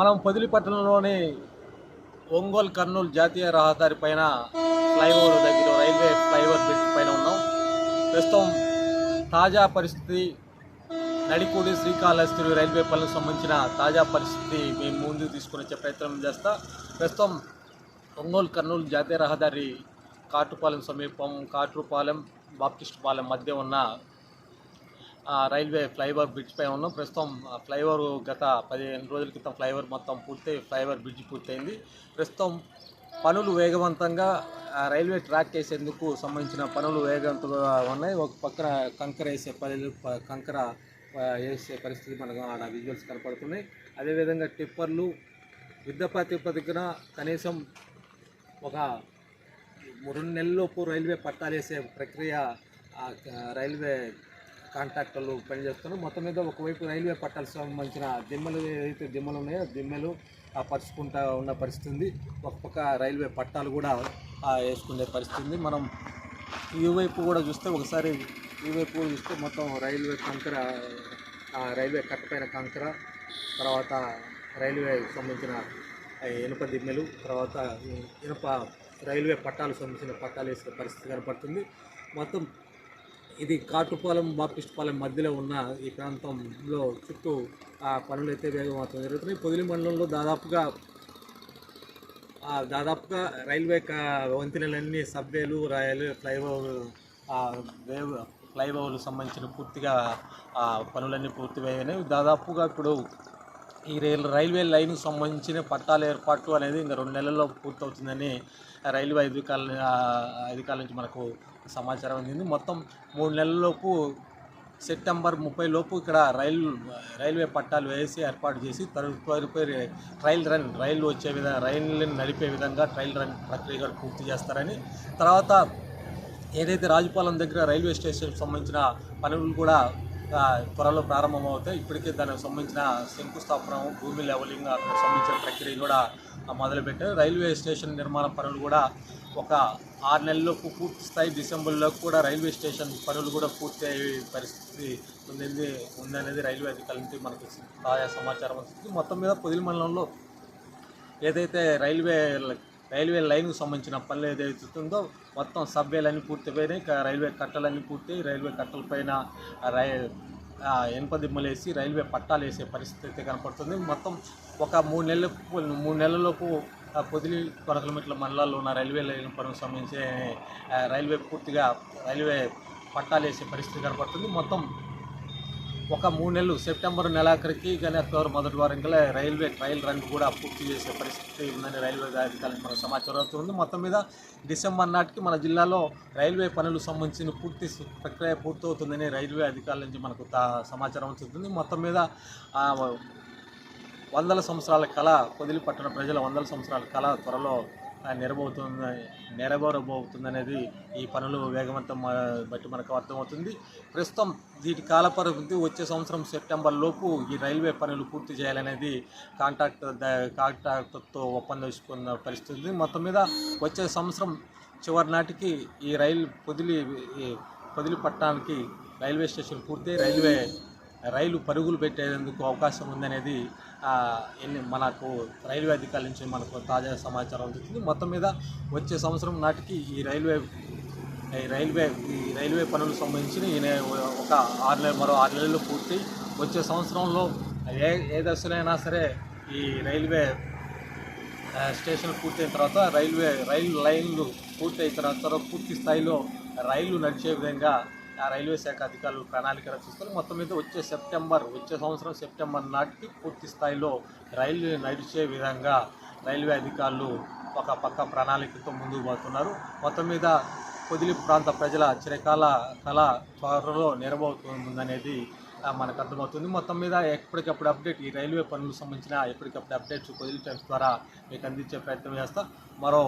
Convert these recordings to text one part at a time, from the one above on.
మనం పొదిలి పట్టణంలోని ఒంగోలు కర్నూలు జాతీయ రహదారి పైన ఫ్లైఓవర్ దగ్గర రైల్వే ఫ్లైఓవర్ బ్రిడ్జ్ పైన ఉన్నాం. ప్రస్తుతం తాజా పరిస్థితి నడికూడి శ్రీకాళహస్తి రైల్వే పనులకు సంబంధించిన తాజా పరిస్థితి మేము ముందుకు తీసుకుని వచ్చే ప్రయత్నం చేస్తా. ప్రస్తుతం ఒంగోలు కర్నూలు జాతీయ రహదారి కాటుపాలెం సమీపం కాట్రుపాలెం బాప్టిస్ట్ పాలెం మధ్య ఉన్న రైల్వే ఫ్లైఓవర్ బ్రిడ్జ్ పై ఉన్నాం. ప్రస్తుతం ఫ్లైఓవర్ గత 15 రోజుల క్రితం ఫ్లైఓవర్ మొత్తం పూర్తయి ఫ్లైఓవర్ బ్రిడ్జ్ పూర్తయింది. ప్రస్తుతం పనులు వేగవంతంగా రైల్వే ట్రాక్ వేసేందుకు సంబంధించిన పనులు వేగవంతంగా ఉన్నాయి. ఒక పక్కన కంకర వేసే కంకర వేసే పరిస్థితి మనకు ఆడ విజువల్స్ కనపడుతున్నాయి. అదేవిధంగా టిప్పర్లు యుద్ధ ప్రాతిపదికన కనీసం ఒక 2 నెలల్లోపు రైల్వే పట్టాలు వేసే ప్రక్రియ రైల్వే కాంట్రాక్టర్లు పనిచేస్తున్నారు. మొత్తం మీద ఒకవైపు రైల్వే పట్టాలకు సంబంధించిన దిమ్మలు ఏదైతే దిమ్మలు ఉన్నాయో దిమ్మలు పరుచుకుంటా ఉన్న పరిస్థితి ఉంది. ఒక పక్క రైల్వే పట్టాలు కూడా వేసుకునే పరిస్థితి ఉంది. మనం ఈ వైపు కూడా చూస్తే ఒకసారి ఈ వైపు చూస్తే మొత్తం రైల్వే కంకర రైల్వే కట్టపైన కంకర, తర్వాత రైల్వే సంబంధించిన ఇనుప దిమ్మెలు, తర్వాత ఇనుప రైల్వే పట్టాలకు సంబంధించిన పట్టాలు వేసే పరిస్థితి కనపడుతుంది. మొత్తం ఇది కాటుపాలెం బాప్టిస్ట్ పాలెం మధ్యలో ఉన్న ఈ ప్రాంతంలో చుట్టూ పనులు అయితే వేగవంతం జరుగుతున్నాయి. పొదిలి మండలంలో దాదాపుగా రైల్వే వంతెనలన్నీ సబ్వేలు రైల్వే ఫ్లైఓవర్లు సంబంధించిన పూర్తిగా పనులన్నీ పూర్తివయ్యాయి. దాదాపుగా ఇప్పుడు ఈ రైల్వే లైన్కి సంబంధించిన పట్టాల ఏర్పాటు అనేది ఇంకా 2 నెలల్లో పూర్తవుతుందని రైల్వే అధికారుల నుంచి మనకు సమాచారం అందింది. మొత్తం 3 నెలల్లోపు సెప్టెంబర్ 30 లోపు ఇక్కడ రైల్వే పట్టాలు వేసి ఏర్పాటు చేసి తదుపరి రైలు వచ్చే విధంగా రైళ్ళని నడిపే విధంగా ట్రయల్ రన్ ప్రక్రియ పూర్తి చేస్తారని, తర్వాత ఏదైతే రాజుపాలెం దగ్గర రైల్వే స్టేషన్కి సంబంధించిన పనులు కూడా త్వరలో ప్రారంభమవుతాయి. ఇప్పటికే దానికి సంబంధించిన శంకుస్థాపన, భూమి లెవలింగ్ సంబంధించిన ప్రక్రియ కూడా మొదలుపెట్టారు. రైల్వే స్టేషన్ నిర్మాణ పనులు కూడా ఒక 6 నెలల్లోపు పూర్తి స్థాయి డిసెంబర్లోకి కూడా రైల్వే స్టేషన్ పనులు కూడా పూర్తి అయ్యే పరిస్థితి ఉందనేది రైల్వే అధికారుల నుంచి మనకు తాజా సమాచారం వస్తుంది. మొత్తం మీద పొదిలి మండలంలో ఏదైతే రైల్వే లైన్కు సంబంధించిన పనులు ఏదైతే ఉందో మొత్తం సబ్వేలన్నీ పూర్తిపోయినాయి. రైల్వే కట్టలన్నీ పూర్తి, రైల్వే కట్టలపైన ఇనుప దిమ్మలు వేసి రైల్వే పట్టాలు వేసే పరిస్థితి అయితే కనపడుతుంది. మొత్తం ఒక 3 నెలలలోపు పొదిలి 1 కిలోమీటర్ల మండలాల్లో ఉన్న రైల్వే లైన్ పనులకు సంబంధించి రైల్వే పట్టాలు వేసే పరిస్థితి కనపడుతుంది. మొత్తం ఒక 3 నెలలు సెప్టెంబర్ నెలాఖరికి కానీ అక్టోబర్ మొదటి వారం కల్లా రైల్వే ట్రయల్ రన్ కూడా పూర్తి చేసే పరిస్థితి ఉందని రైల్వే అధికారులకు మనకు సమాచారం అవుతుంది. మొత్తం మీద డిసెంబర్ నాటికి మన జిల్లాలో రైల్వే పనులకు సంబంధించిన పూర్తి ప్రక్రియ పూర్తవుతుందని రైల్వే అధికారుల నుంచి మనకు సమాచారం అవుతుంది. మొత్తం మీద 100 సంవత్సరాల కళ పొదిలి పట్టణ ప్రజల 100 సంవత్సరాల కళ త్వరలో నెరవేరబోతుందనేది ఈ పనులు వేగవంతం బట్టి మనకు అర్థమవుతుంది. ప్రస్తుతం వీటి కాలపరిమితి వచ్చే సంవత్సరం సెప్టెంబర్ లోపు ఈ రైల్వే పనులు పూర్తి చేయాలనేది కాంట్రాక్టర్తో ఒప్పందం తీసుకున్న పరిస్థితి. మొత్తం మీద వచ్చే సంవత్సరం చివరి నాటికి ఈ పొదిలి పట్టణానికి రైల్వే స్టేషన్ పూర్తి రైలు పరుగులు పెట్టేందుకు అవకాశం ఉందనేది మనకు రైల్వే అధికారుల నుంచి మనకు తాజా సమాచారం అందుతుంది. మొత్తం మీద వచ్చే సంవత్సరం నాటికి ఈ రైల్వే పనులకు సంబంధించి మరో 6 నెలలు పూర్తి, వచ్చే సంవత్సరంలో ఏ దశలైనా సరే ఈ రైల్వే స్టేషన్ పూర్తయిన తర్వాత రైలు లైన్లు పూర్తయిన తర్వాత పూర్తి స్థాయిలో రైళ్లు నడిచే విధంగా రైల్వే శాఖ అధికారులు ప్రణాళిక రచిస్తారు. మొత్తం మీద వచ్చే సంవత్సరం సెప్టెంబర్ నాటికి పూర్తి స్థాయిలో రైలు నడిచే విధంగా రైల్వే అధికారులు ఒక పక్క ప్రణాళికతో ముందుకు పోతున్నారు. మొత్తం మీద పొదిలి ప్రాంత ప్రజల చిరకాల కళ త్వరలో నెరవేరుతుందనేది మనకు అర్థమవుతుంది. మొత్తం మీద ఎప్పటికప్పుడు అప్డేట్ ఈ రైల్వే పనులకు సంబంధించిన ఎప్పటికప్పుడు అప్డేట్స్ పొదిలి టైమ్స్ ద్వారా మీకు అందించే ప్రయత్నం చేస్తాం. మరో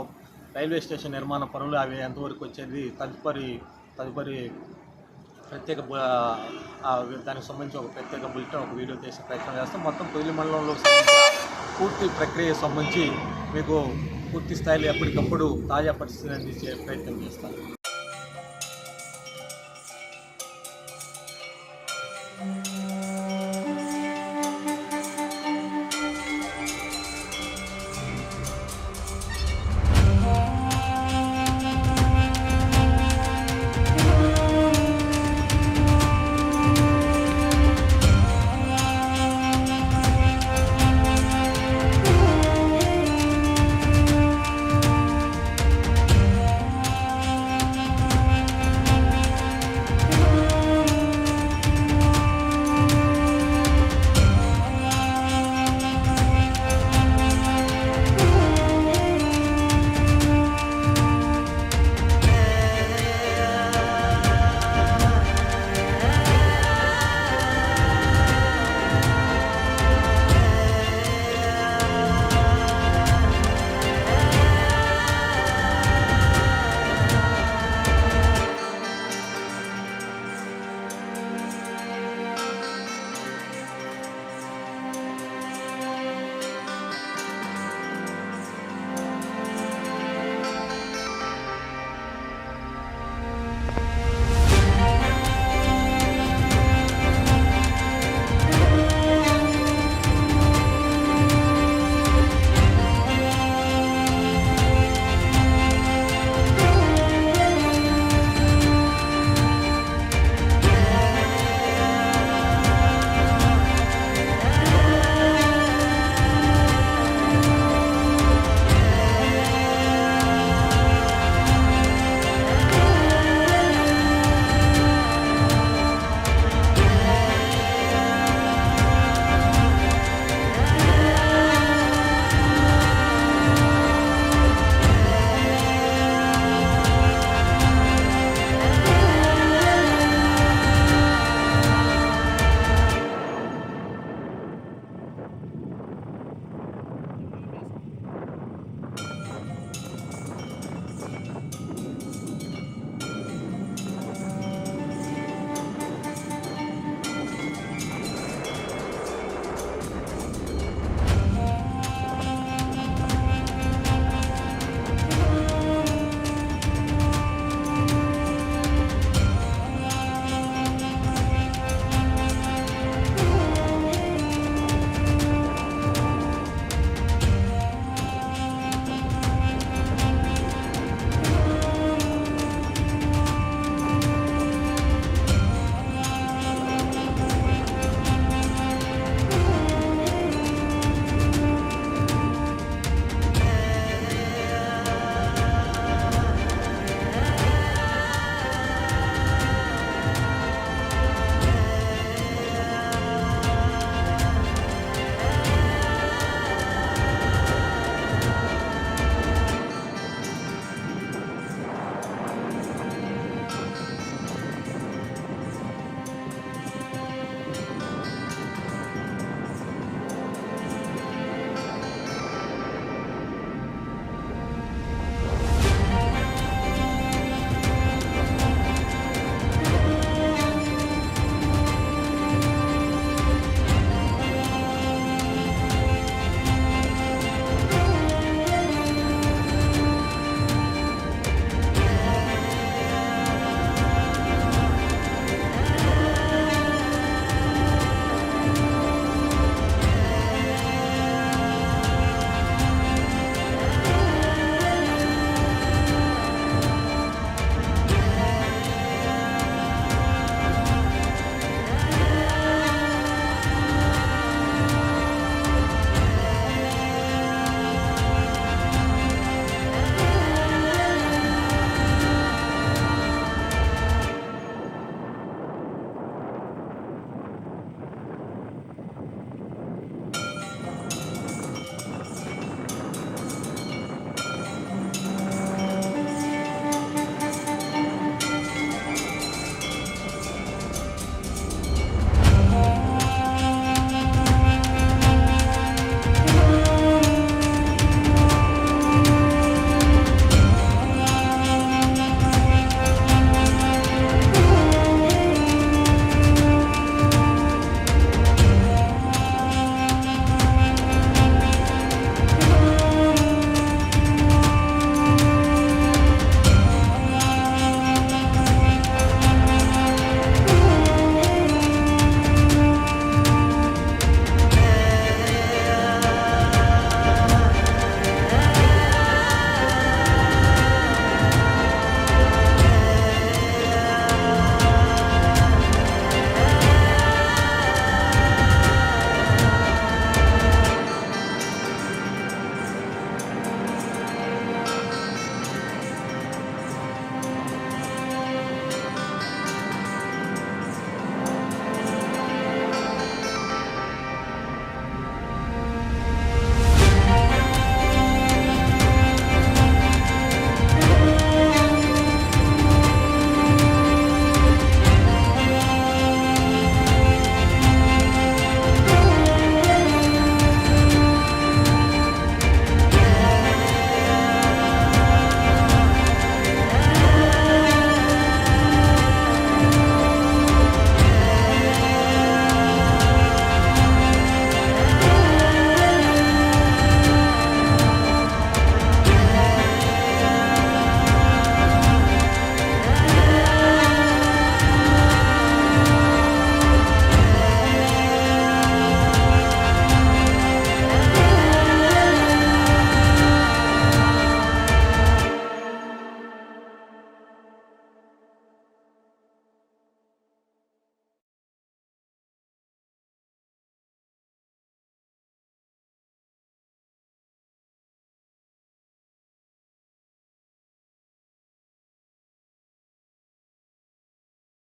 రైల్వే స్టేషన్ నిర్మాణ పనులు అవి ఎంతవరకు వచ్చేది తదుపరి ప్రత్యేక దానికి సంబంధించి ఒక ప్రత్యేక బులెటిన్ ఒక వీడియో చేసే ప్రయత్నం చేస్తాం. మొత్తం పొదిలి మండలంలో పూర్తి ప్రక్రియ సంబంధించి మీకు పూర్తి స్థాయిలో ఎప్పటికప్పుడు తాజా పరిస్థితిని అందించే ప్రయత్నం చేస్తాం.